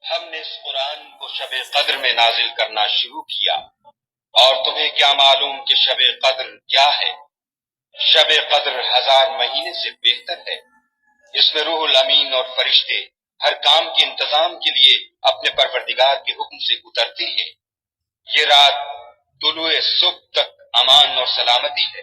ہم نے اس قرآن کو شب قدر میں نازل کرنا شروع کیا، اور تمہیں کیا معلوم کہ شب قدر کیا ہے؟ شب قدر 1000 مہینے سے بہتر ہے۔ اس میں روح الامین اور فرشتے ہر کام کے انتظام کے لیے اپنے پروردگار کے حکم سے اترتے ہیں۔ یہ رات طلوع صبح تک امان اور سلامتی ہے۔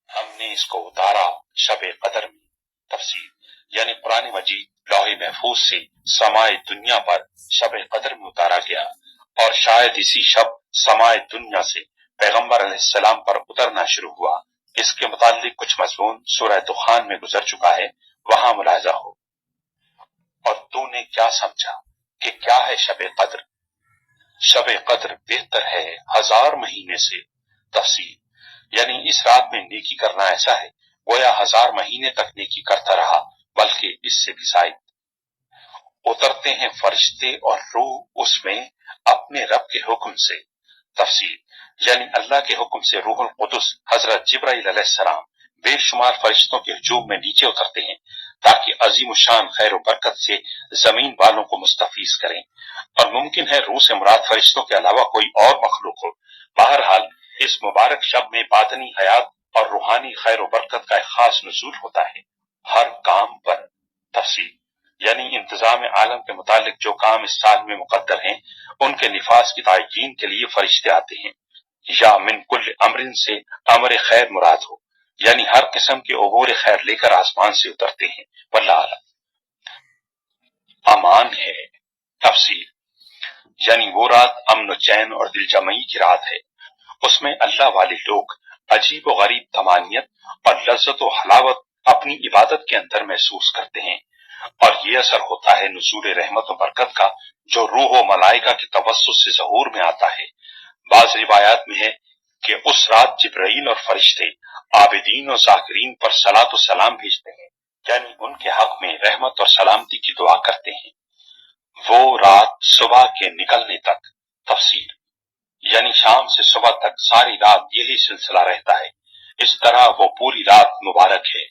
ہم نے اس کو اتارا شب قدر میں۔ تفسیر یعنی قرآن مجید لوح محفوظ سے سمائے دنیا پر شب قدر میں اتارا گیا، اور شاید اسی شب سمائے دنیا سے پیغمبر علیہ السلام پر اترنا شروع ہوا۔ اس کے متعلق کچھ مضمون سورہ دخان میں گزر چکا ہے، وہاں ملاحظہ ہو۔ اور تو نے کیا سمجھا کہ کیا ہے شب قدر؟ شب قدر بہتر ہے 1000 مہینے سے۔ تفسیر یعنی اس رات میں نیکی کرنا ایسا ہے گویا 1000 مہینے تک نیکی کرتا رہا، بلکہ اس سے بھی زائد۔ اترتے ہیں فرشتے اور روح اس میں اپنے رب کے حکم سے۔ تفسیر یعنی اللہ کے حکم سے روح القدس حضرت جبرائیل علیہ السلام بے شمار فرشتوں کے ہجوم میں نیچے اترتے ہیں تاکہ عظیم الشان خیر و برکت سے زمین والوں کو مستفیض کریں، اور ممکن ہے روح سے مراد فرشتوں کے علاوہ کوئی اور مخلوق ہو۔ بہرحال اس مبارک شب میں باطنی حیات اور روحانی خیر و برکت کا ایک خاص نزول ہوتا ہے ہر کام پر۔ تفسیر یعنی انتظام عالم کے متعلق جو کام اس سال میں مقدر ہیں ان کے نفاذ کی تعیین کے لیے فرشتے آتے ہیں، یا من کل امرن سے امر خیر مراد ہو، یعنی ہر قسم کے امور خیر لے کر آسمان سے اترتے ہیں۔ واللہ اعلم۔ امان ہے۔ تفسیر یعنی وہ رات امن و چین اور دل جمعی کی رات ہے۔ اس میں اللہ والے لوگ عجیب و غریب طمانینت اور لذت و حلاوت اپنی عبادت کے اندر محسوس کرتے ہیں، اور یہ اثر ہوتا ہے نزول رحمت و برکت کا جو روح و ملائکہ کے توسط سے ظہور میں آتا ہے۔ بعض روایات میں ہے کہ اس رات جبرائیل اور فرشتے عابدین و ذاکرین پر صلاۃ و سلام بھیجتے ہیں، یعنی ان کے حق میں رحمت اور سلامتی کی دعا کرتے ہیں۔ وہ رات صبح کے نکلنے تک۔ تفسیر یعنی شام سے صبح تک ساری رات یہی سلسلہ رہتا ہے، اس طرح وہ پوری رات مبارک ہے۔